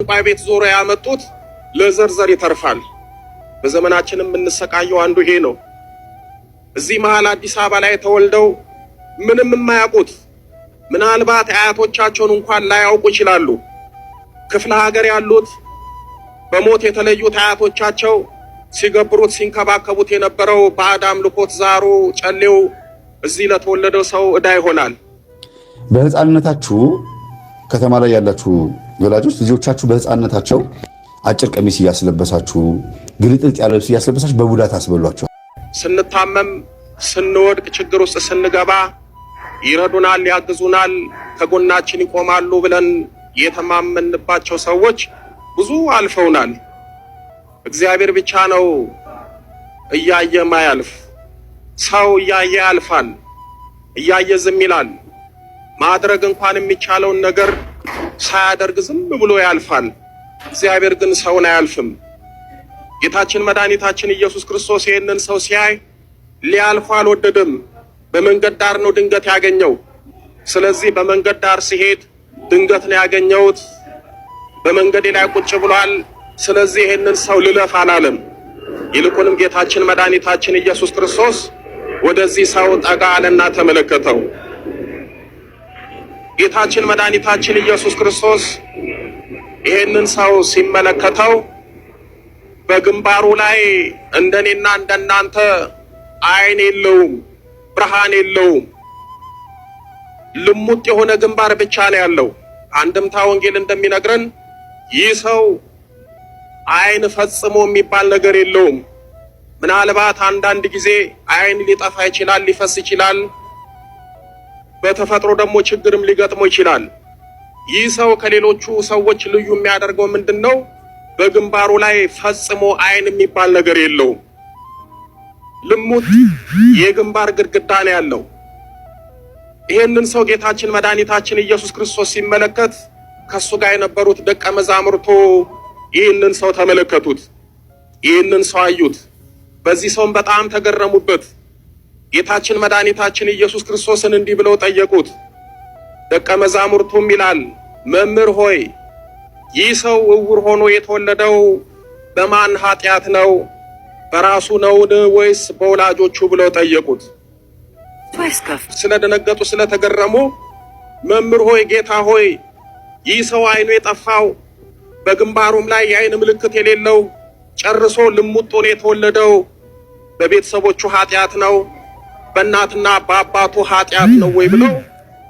ጠንቋይ ቤት ዞሮ ያመጡት ለዘርዘር ይተርፋል። በዘመናችን የምንሰቃየው አንዱ ይሄ ነው። እዚህ መሃል አዲስ አበባ ላይ ተወልደው ምንም የማያውቁት ምናልባት አያቶቻቸውን እንኳን ላያውቁ ይችላሉ። ክፍለ ሀገር ያሉት በሞት የተለዩት አያቶቻቸው ሲገብሩት ሲንከባከቡት የነበረው ባዕድ አምልኮት ዛሩ ጨሌው እዚህ ለተወለደው ሰው ዕዳ ይሆናል። በህፃንነታችሁ ከተማ ላይ ያላችሁ ወላጆች ልጆቻችሁ በህፃንነታቸው አጭር ቀሚስ እያስለበሳችሁ ግልጥልጥ ያለ ልብስ እያስለበሳችሁ በቡዳ ታስበሏቸው። ስንታመም ስንወድቅ ችግር ውስጥ ስንገባ ይረዱናል፣ ያግዙናል፣ ከጎናችን ይቆማሉ ብለን የተማመንባቸው ሰዎች ብዙ አልፈውናል። እግዚአብሔር ብቻ ነው እያየ ማያልፍ። ሰው እያየ ያልፋል፣ እያየ ዝም ይላል። ማድረግ እንኳን የሚቻለውን ነገር ሳያደርግ ዝም ብሎ ያልፋል። እግዚአብሔር ግን ሰውን አያልፍም። ጌታችን መድኃኒታችን ኢየሱስ ክርስቶስ ይህንን ሰው ሲያይ ሊያልፉ አልወደደም። በመንገድ ዳር ነው ድንገት ያገኘው። ስለዚህ በመንገድ ዳር ሲሄድ ድንገት ነው ያገኘሁት፣ በመንገዴ ላይ ቁጭ ብሏል፣ ስለዚህ ይህንን ሰው ልለፍ አላለም። ይልቁንም ጌታችን መድኃኒታችን ኢየሱስ ክርስቶስ ወደዚህ ሰው ጠጋ አለና ተመለከተው። ጌታችን መድኃኒታችን ኢየሱስ ክርስቶስ ይህንን ሰው ሲመለከተው በግንባሩ ላይ እንደኔና እንደናንተ አይን የለውም፣ ብርሃን የለውም። ልሙጥ የሆነ ግንባር ብቻ ነው ያለው። አንድምታ ወንጌል እንደሚነግረን ይህ ሰው አይን ፈጽሞ የሚባል ነገር የለውም። ምናልባት አንዳንድ ጊዜ አይን ሊጠፋ ይችላል፣ ሊፈስ ይችላል። በተፈጥሮ ደግሞ ችግርም ሊገጥሞ ይችላል። ይህ ሰው ከሌሎቹ ሰዎች ልዩ የሚያደርገው ምንድነው? በግንባሩ ላይ ፈጽሞ አይን የሚባል ነገር የለውም። ልሙጥ የግንባር ግድግዳ ነው ያለው። ይህንን ሰው ጌታችን መድኃኒታችን ኢየሱስ ክርስቶስ ሲመለከት ከሱ ጋር የነበሩት ደቀ መዛሙርቱ ይህንን ሰው ተመለከቱት፣ ይህንን ሰው አዩት። በዚህ ሰውም በጣም ተገረሙበት። ጌታችን መድኃኒታችን ኢየሱስ ክርስቶስን እንዲህ ብለው ጠየቁት። ደቀ መዛሙርቱም ይላል፣ መምህር ሆይ ይህ ሰው እውር ሆኖ የተወለደው በማን ኃጢአት ነው? በራሱ ነውን ወይስ በወላጆቹ ብለው ጠየቁት። ስለደነገጡ ስለተገረሙ መምህር ሆይ ጌታ ሆይ ይህ ሰው አይኑ የጠፋው በግንባሩም ላይ የአይን ምልክት የሌለው ጨርሶ ልሙጥ ሆኖ የተወለደው በቤተሰቦቹ ኃጢአት ነው በእናትና በአባቱ ኃጢአት ነው ወይ ብለው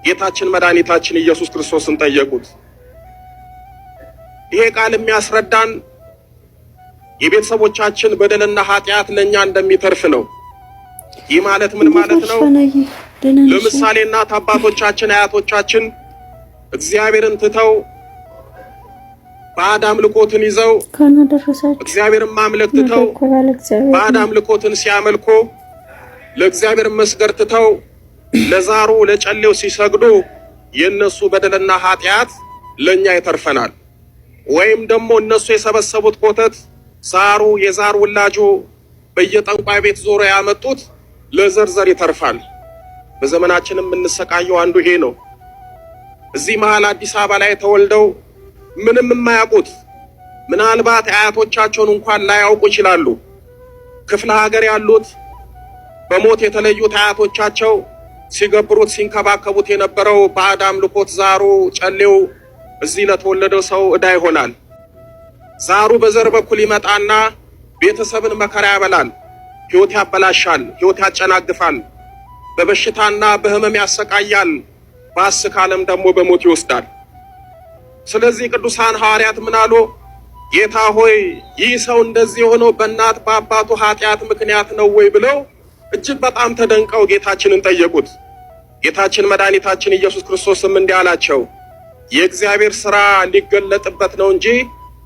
ጌታችን መድኃኒታችን ኢየሱስ ክርስቶስን ጠየቁት። ይሄ ቃል የሚያስረዳን የቤተሰቦቻችን በደልና ኃጢአት ለኛ እንደሚተርፍ ነው። ይህ ማለት ምን ማለት ነው? ለምሳሌ እናት አባቶቻችን አያቶቻችን እግዚአብሔርን ትተው ባዕድ አምልኮትን ይዘው እግዚአብሔርን ማምለክ ትተው ባዕድ አምልኮትን ሲያመልኩ ለእግዚአብሔር መስገድ ትተው ለዛሩ ለጨሌው ሲሰግዱ የነሱ በደልና ኃጢአት ለኛ ይተርፈናል። ወይም ደግሞ እነሱ የሰበሰቡት ኮተት ዛሩ የዛር ውላጆ በየጠንቋይ ቤት ዞሮ ያመጡት ለዘርዘር ይተርፋል። በዘመናችን የምንሰቃየው አንዱ ይሄ ነው። እዚህ መሃል አዲስ አበባ ላይ ተወልደው ምንም የማያውቁት ምናልባት አያቶቻቸውን እንኳን ላያውቁ ይችላሉ። ክፍለ ሀገር ያሉት በሞት የተለዩት አያቶቻቸው ሲገብሩት ሲንከባከቡት የነበረው ባዕድ አምልኮት ዛሩ ጨሌው እዚህ ለተወለደው ሰው ዕዳ ይሆናል። ዛሩ በዘር በኩል ይመጣና ቤተሰብን መከራ ያበላል፣ ሕይወት ያበላሻል፣ ሕይወት ያጨናግፋል፣ በበሽታና በህመም ያሰቃያል፣ ባስ ካለም ደግሞ በሞት ይወስዳል። ስለዚህ ቅዱሳን ሐዋርያት ምን አሉ? ጌታ ሆይ ይህ ሰው እንደዚህ የሆነው በእናት በአባቱ ኃጢአት ምክንያት ነው ወይ ብለው እጅግ በጣም ተደንቀው ጌታችንን ጠየቁት። ጌታችን መድኃኒታችን ኢየሱስ ክርስቶስም እንዲህ አላቸው፣ የእግዚአብሔር ሥራ ሊገለጥበት ነው እንጂ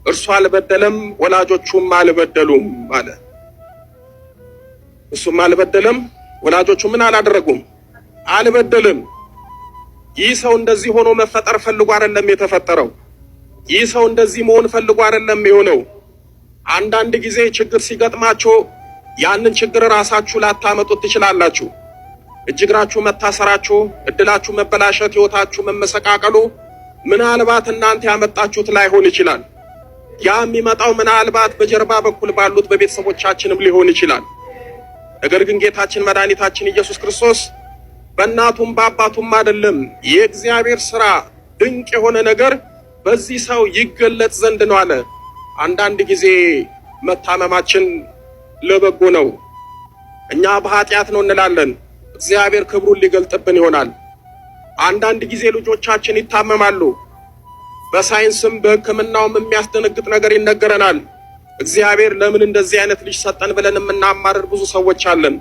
እርሱ አልበደለም፣ ወላጆቹም አልበደሉም አለ። እሱም አልበደለም፣ ወላጆቹ ምን አላደረጉም? አልበደልም። ይህ ሰው እንደዚህ ሆኖ መፈጠር ፈልጎ አይደለም የተፈጠረው። ይህ ሰው እንደዚህ መሆን ፈልጎ አይደለም የሆነው። አንዳንድ ጊዜ ችግር ሲገጥማችሁ ያንን ችግር ራሳችሁ ላታመጡት ትችላላችሁ። እጅግራችሁ መታሰራችሁ፣ እድላችሁ መበላሸት፣ ሕይወታችሁ መመሰቃቀሉ ምናልባት እናንተ ያመጣችሁት ላይሆን ይችላል። ያ የሚመጣው ምናልባት በጀርባ በኩል ባሉት በቤተሰቦቻችንም ሊሆን ይችላል። ነገር ግን ጌታችን መድኃኒታችን ኢየሱስ ክርስቶስ በእናቱም በአባቱም አይደለም የእግዚአብሔር ሥራ ድንቅ የሆነ ነገር በዚህ ሰው ይገለጥ ዘንድ ነው አለ። አንዳንድ ጊዜ መታመማችን ለበጎ ነው። እኛ በኃጢአት ነው እንላለን፣ እግዚአብሔር ክብሩን ሊገልጥብን ይሆናል። አንዳንድ ጊዜ ልጆቻችን ይታመማሉ። በሳይንስም በሕክምናውም የሚያስደነግጥ ነገር ይነገረናል። እግዚአብሔር ለምን እንደዚህ አይነት ልጅ ሰጠን ብለን የምናማርር ብዙ ሰዎች አለን።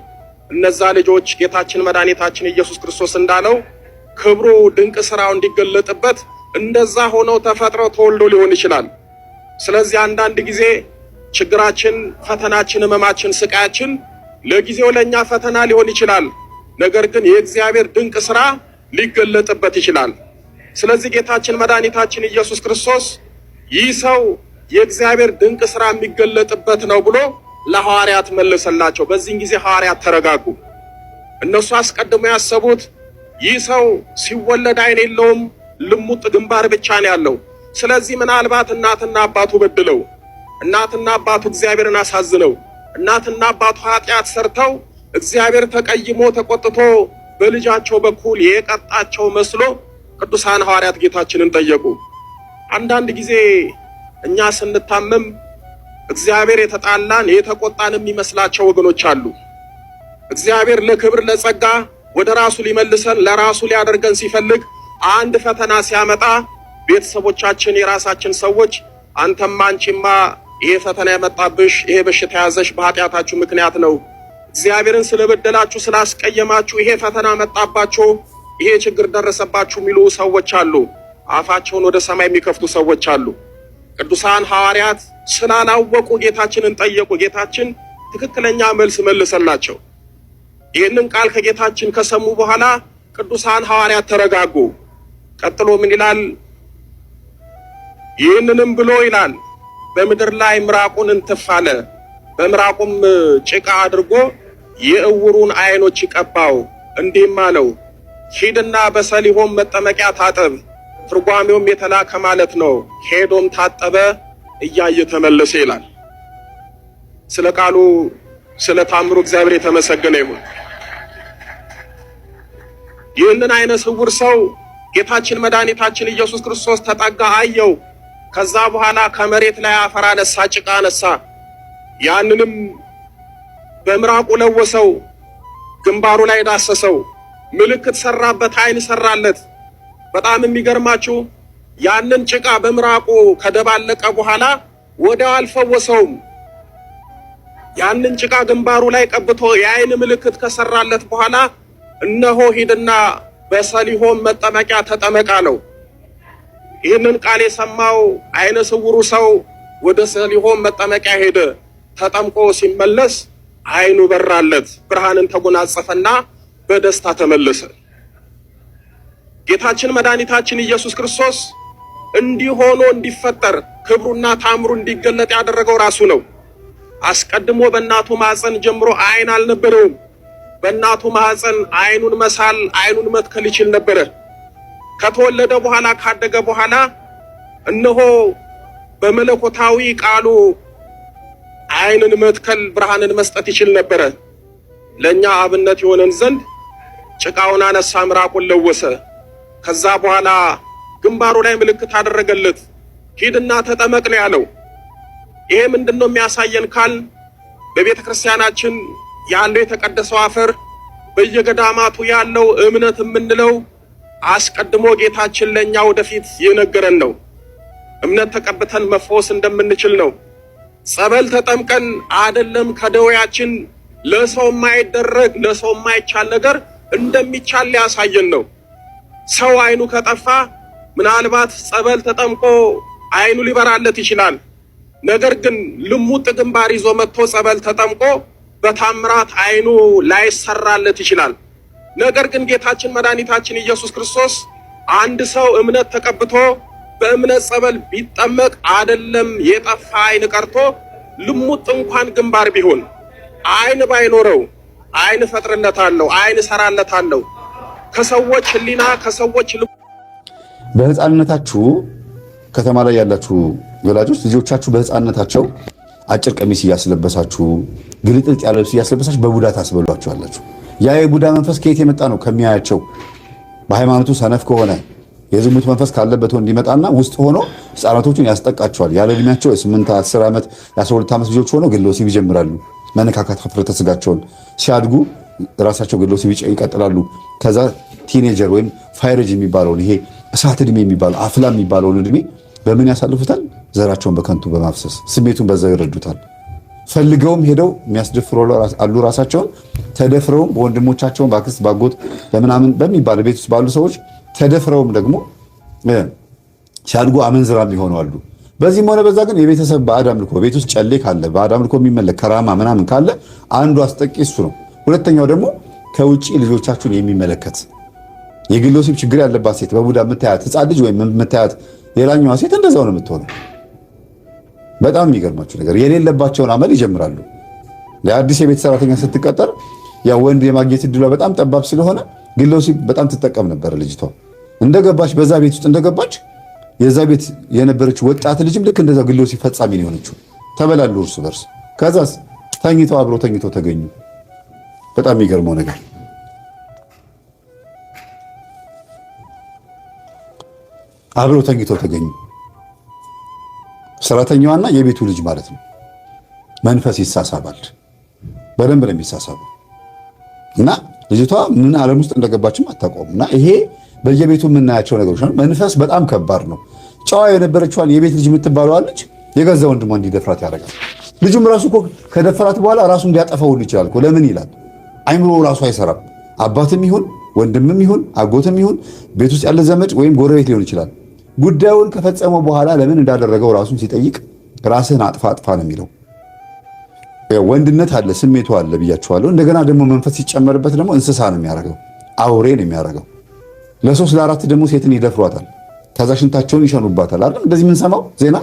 እነዛ ልጆች ጌታችን መድኃኒታችን ኢየሱስ ክርስቶስ እንዳለው ክብሩ ድንቅ ሥራው እንዲገለጥበት እንደዛ ሆነው ተፈጥረው ተወልዶ ሊሆን ይችላል። ስለዚህ አንዳንድ ጊዜ ችግራችን፣ ፈተናችን፣ ሕመማችን፣ ስቃያችን ለጊዜው ለኛ ፈተና ሊሆን ይችላል። ነገር ግን የእግዚአብሔር ድንቅ ሥራ ሊገለጥበት ይችላል። ስለዚህ ጌታችን መድኃኒታችን ኢየሱስ ክርስቶስ ይህ ሰው የእግዚአብሔር ድንቅ ሥራ የሚገለጥበት ነው ብሎ ለሐዋርያት መለሰላቸው። በዚህን ጊዜ ሐዋርያት ተረጋጉ። እነሱ አስቀድሞ ያሰቡት ይህ ሰው ሲወለድ ዓይን የለውም፣ ልሙጥ ግንባር ብቻ ነው ያለው። ስለዚህ ምናልባት እናትና አባቱ በድለው፣ እናትና አባቱ እግዚአብሔርን አሳዝነው፣ እናትና አባቱ ኃጢአት ሰርተው እግዚአብሔር ተቀይሞ ተቆጥቶ በልጃቸው በኩል የቀጣቸው መስሎ ቅዱሳን ሐዋርያት ጌታችንን ጠየቁ። አንዳንድ ጊዜ እኛ ስንታመም እግዚአብሔር የተጣላን የተቆጣን የሚመስላቸው ወገኖች አሉ። እግዚአብሔር ለክብር ለጸጋ ወደ ራሱ ሊመልሰን ለራሱ ሊያደርገን ሲፈልግ አንድ ፈተና ሲያመጣ ቤተሰቦቻችን፣ የራሳችን ሰዎች አንተማ አንቺማ ይሄ ፈተና ያመጣብሽ፣ ይሄ በሽታ ያዘሽ በኃጢአታችሁ ምክንያት ነው፣ እግዚአብሔርን ስለበደላችሁ ስላስቀየማችሁ ይሄ ፈተና መጣባችሁ፣ ይሄ ችግር ደረሰባችሁ የሚሉ ሰዎች አሉ። አፋቸውን ወደ ሰማይ የሚከፍቱ ሰዎች አሉ። ቅዱሳን ሐዋርያት ስላላወቁ ጌታችንን ጠየቁ። ጌታችን ትክክለኛ መልስ መለሰላቸው። ይህንን ቃል ከጌታችን ከሰሙ በኋላ ቅዱሳን ሐዋርያት ተረጋጉ። ቀጥሎ ምን ይላል? ይህንንም ብሎ ይላል በምድር ላይ ምራቁን እንትፍ አለ። በምራቁም ጭቃ አድርጎ የእውሩን ዓይኖች ቀባው፣ እንዲህም አለው ሂድና በሰሊሆም መጠመቂያ ታጠብ። ትርጓሜውም የተላከ ማለት ነው። ሄዶም ታጠበ፣ እያየ ተመለሰ ይላል። ስለ ቃሉ ስለ ታምሩ እግዚአብሔር የተመሰገነ ይሁን። ይህንን ዓይነ ስውር ሰው ጌታችን መድኃኒታችን ኢየሱስ ክርስቶስ ተጠጋ፣ አየው። ከዛ በኋላ ከመሬት ላይ አፈር አነሳ፣ ጭቃ አነሳ። ያንንም በምራቁ ለወሰው፣ ግንባሩ ላይ ዳሰሰው፣ ምልክት ሰራበት፣ ዓይን ሰራለት። በጣም የሚገርማችሁ ያንን ጭቃ በምራቁ ከደባለቀ በኋላ ወዲያው አልፈወሰውም። ያንን ጭቃ ግንባሩ ላይ ቀብቶ የዓይን ምልክት ከሰራለት በኋላ እነሆ ሂድና በሰሊሆም መጠመቂያ ተጠመቅ አለው። ይህንን ቃል የሰማው ዓይነ ስውሩ ሰው ወደ ሰሊሆም መጠመቂያ ሄደ። ተጠምቆ ሲመለስ ዓይኑ በራለት፣ ብርሃንን ተጎናጸፈና በደስታ ተመለሰ። ጌታችን መድኃኒታችን ኢየሱስ ክርስቶስ እንዲህ ሆኖ እንዲፈጠር ክብሩና ታምሩ እንዲገለጥ ያደረገው ራሱ ነው። አስቀድሞ በእናቱ ማኅፀን ጀምሮ ዓይን አልነበረውም። በእናቱ ማኅፀን ዓይኑን መሳል፣ ዓይኑን መትከል ይችል ነበረ። ከተወለደ በኋላ ካደገ በኋላ እነሆ በመለኮታዊ ቃሉ ዓይንን መትከል፣ ብርሃንን መስጠት ይችል ነበረ። ለእኛ አብነት የሆነን ዘንድ ጭቃውን አነሳ፣ ምራቁን ለወሰ። ከዛ በኋላ ግንባሩ ላይ ምልክት አደረገለት። ሂድና ተጠመቅ ነው ያለው። ይሄ ምንድነው የሚያሳየን ካል በቤተ ክርስቲያናችን ያለው የተቀደሰው አፈር በየገዳማቱ ያለው እምነት የምንለው አስቀድሞ ጌታችን ለኛ ወደፊት የነገረን ነው። እምነት ተቀብተን መፈወስ እንደምንችል ነው። ጸበል ተጠምቀን አይደለም ከደዌያችን ለሰው የማይደረግ ለሰው የማይቻል ነገር እንደሚቻል ሊያሳየን ነው። ሰው ዓይኑ ከጠፋ ምናልባት ጸበል ተጠምቆ ዓይኑ ሊበራለት ይችላል። ነገር ግን ልሙጥ ግንባር ይዞ መጥቶ ጸበል ተጠምቆ በታምራት ዓይኑ ላይሰራለት ይችላል። ነገር ግን ጌታችን መድኃኒታችን ኢየሱስ ክርስቶስ አንድ ሰው እምነት ተቀብቶ በእምነት ጸበል ቢጠመቅ አይደለም የጠፋ ዓይን ቀርቶ ልሙጥ እንኳን ግንባር ቢሆን ዓይን ባይኖረው ዓይን ፈጥርለታለሁ፣ ዓይን ሰራለታለሁ። ከሰዎች ሕሊና ከሰዎች በሕፃንነታችሁ ከተማ ላይ ያላችሁ ወላጆች ልጆቻችሁ በህፃንነታቸው አጭር ቀሚስ እያስለበሳችሁ ግልጥልጥ ያለ ልብስ እያስለበሳችሁ በቡዳ ታስበሏቸዋላችሁ። ያ የቡዳ መንፈስ ከየት የመጣ ነው? ከሚያያቸው በሃይማኖቱ ሰነፍ ከሆነ የዝሙት መንፈስ ካለበት እንዲመጣና ውስጥ ሆኖ ህፃናቶቹን ያስጠቃቸዋል። ያለ እድሜያቸው የ8 10 ዓመት የ12 ዓመት ልጆች ሆነው ግለ ወሲብ ይጀምራሉ። መነካካት ሀፍረተ ስጋቸውን ሲያድጉ ራሳቸው ግለ ወሲብ ይቀጥላሉ። ከዛ ቲኔጀር ወይም ፋይሬጅ የሚባለውን ይሄ እሳት እድሜ የሚባለው አፍላ የሚባለውን እድሜ በምን ያሳልፉታል? ዘራቸውን በከንቱ በማፍሰስ ስሜቱን በዛው ይረዱታል። ፈልገውም ሄደው የሚያስደፍሩ አሉ። ራሳቸውን ተደፍረውም በወንድሞቻቸውን በአክስት ባጎት በምናምን በሚባል ቤት ውስጥ ባሉ ሰዎች ተደፍረውም ደግሞ ሲያድጉ አመንዝራም ሊሆኑ አሉ። በዚህም ሆነ በዛ ግን የቤተሰብ ባዕድ አምልኮ ቤት ውስጥ ጨሌ ካለ ባዕድ አምልኮ የሚመለክ ከራማ ምናምን ካለ አንዱ አስጠቂ እሱ ነው። ሁለተኛው ደግሞ ከውጭ ልጆቻችሁን የሚመለከት የግለ ወሲብ ችግር ያለባት ሴት በቡዳ የምታያት ህፃን ልጅ ወይም የምታያት ሌላኛዋ ሴት እንደዛው ነው የምትሆነው። በጣም የሚገርማችሁ ነገር የሌለባቸውን አመል ይጀምራሉ። ለአዲስ የቤት ሰራተኛ ስትቀጠር ያ ወንድ የማግኘት እድሏ በጣም ጠባብ ስለሆነ ግለ ወሲብ በጣም ትጠቀም ነበር። ልጅቷ እንደገባች በዛ ቤት ውስጥ እንደገባች የዛ ቤት የነበረች ወጣት ልጅም ልክ እንደዛ ግለ ወሲብ ፈጻሚ ነው የሆነችው። ተበላሉ እርስ በርስ። ከዛስ ተኝተው አብረው ተኝተው ተገኙ። በጣም የሚገርመው ነገር አብረው ተኝተው ተገኙ። ሰራተኛዋና የቤቱ ልጅ ማለት ነው። መንፈስ ይሳሳባል። በደንብ ነው የሚሳሳበው። እና ልጅቷ ምን ዓለም ውስጥ እንደገባችም አታውቀውም። እና ይሄ በየቤቱ የምናያቸው ነገሮች ነው። መንፈስ በጣም ከባድ ነው። ጨዋ የነበረችዋን የቤት ልጅ የምትባለዋ ልጅ የገዛ ወንድሟ እንዲደፍራት ያደርጋል። ልጁም ራሱ እኮ ከደፈራት በኋላ ራሱ እንዲያጠፋው ሁሉ ይችላል እኮ። ለምን ይላል? አይምሮ ራሱ አይሰራም። አባትም ይሁን ወንድምም ይሁን አጎትም ይሁን ቤት ውስጥ ያለ ዘመድ ወይም ጎረቤት ሊሆን ይችላል። ጉዳዩን ከፈጸመው በኋላ ለምን እንዳደረገው ራሱን ሲጠይቅ ራስህን አጥፋ አጥፋ ነው የሚለው። ወንድነት አለ፣ ስሜቱ አለ ብያችኋለሁ። እንደገና ደግሞ መንፈስ ሲጨመርበት ደግሞ እንስሳ ነው የሚያደርገው፣ አውሬ ነው የሚያደርገው። ለ3 ለ4 ደግሞ ሴትን ይደፍሯታል፣ ከዛ ሽንታቸውን ይሸኑባታል። አይደል እንደዚህ የምንሰማው ዜና።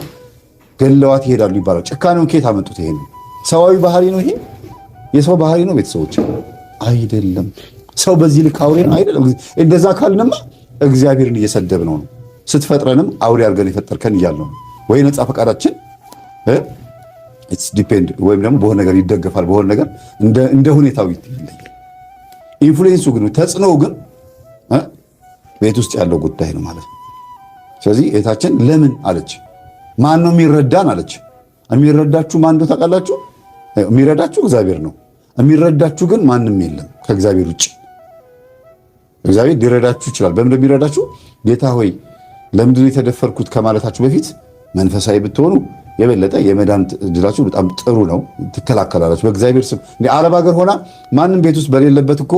ገለዋት ይሄዳሉ ይባላል። ጭካኔውን ከየት አመጡት? ይሄ ነው ሰዋዊ ባህሪ ነው። ይሄ የሰው ባህሪ ነው ቤተሰቦች፣ አይደለም። ሰው በዚህ ልክ አውሬ ነው አይደለም። እንደዛ ካልንማ እግዚአብሔርን እየሰደብ ነው። ስትፈጥረንም አውሬ አድርገን የፈጠርከን እያልነው ወይ ነፃ ፈቃዳችን ኢትስ ዲፔንድ ወይም ደግሞ በሆነ ነገር ይደገፋል፣ በሆነ ነገር እንደ ሁኔታው ይለያል። ኢንፍሉዌንሱ ግን ተጽዕኖው ግን ቤት ውስጥ ያለው ጉዳይ ነው ማለት ነው። ስለዚህ እህታችን ለምን አለች? ማን ነው የሚረዳን አለች። የሚረዳችሁ ማን እንደው ታውቃላችሁ? የሚረዳችሁ እግዚአብሔር ነው። የሚረዳችሁ ግን ማንም የለም ከእግዚአብሔር ውጭ። እግዚአብሔር ሊረዳችሁ ይችላል። በምን እንደሚረዳችሁ ጌታ ሆይ ለምንድን ነው የተደፈርኩት ከማለታችሁ በፊት መንፈሳዊ ብትሆኑ የበለጠ የመዳን እድላችሁ በጣም ጥሩ ነው። ትከላከላላችሁ በእግዚአብሔር ስም። አረብ ሀገር ሆና ማንም ቤት ውስጥ በሌለበት እኮ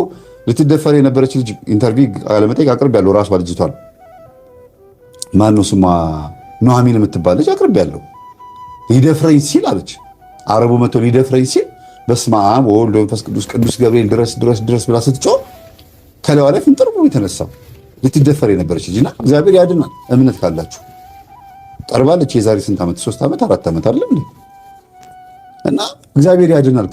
ልትደፈር የነበረች ልጅ ኢንተርቪው አለመጠየቅ አቅርቤያለሁ። ራሷ ልጅቷን ማነው ስሟ ኑሐሚን የምትባል ልጅ አቅርቤያለሁ። ሊደፍረኝ ሲል አለች። አረቡ መጥቶ ሊደፍረኝ ሲል በስመ አብ ወወልድ ወመንፈስ ቅዱስ ቅዱስ ገብርኤል ድረስ ድረስ ድረስ ብላ ስትጮህ ከለዋ ላይ ፍንጥር ብሎ የተነሳው ልትደፈር የነበረች ልጅና እግዚአብሔር ያድናል። እምነት ካላችሁ ቀርባለች። የዛሬ ስንት ዓመት? 3 ዓመት 4 ዓመት አይደለም እና እግዚአብሔር ያድናል።